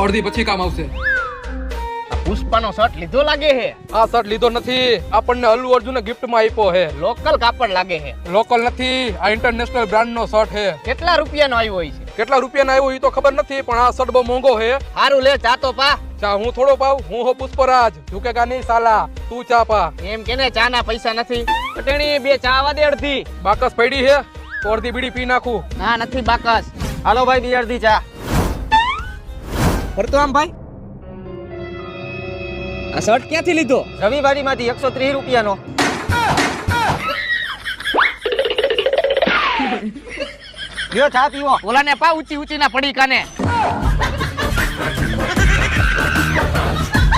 અડધી પછી કામ આવશે. પુષ્પાનો શર્ટ લીધો લાગે છે. આ શર્ટ લીધો નથી, આપણને અલ્લુ અર્જુને ગિફ્ટમાં આપ્યો છે. લોકલ કાપડ લાગે છે. લોકલ નથી, આ ઇન્ટરનેશનલ બ્રાન્ડનો શર્ટ છે. કેટલા રૂપિયાનો આવ્યો હોય છે? કેટલા રૂપિયાનો આવ્યો એ તો ખબર નથી, પણ આ શર્ટ બહુ મોંઘો છે. સારું લે, ચા તો પા. ચા હું થોડો પાવ, હું હો પુષ્પરાજ, ઝુકેગા નહીં સાલા. તું ચા પા. એમ કેને ચા ના પૈસા નથી. પટેણી બે ચા આવા દે અડધી. બાકસ પડી છે તો અડધી બીડી પી નાખું. ના નથી બાકસ. હાલો ભાઈ બે અડધી ચા. ફરતો આમ ભાઈ, આ શર્ટ ક્યાંથી લીધો? રવિવારીમાંથી 130 રૂપિયાનો. લ્યો ચા પીવો. ઓલાને પા ઊંચી ઊંચી ના પડી કાને.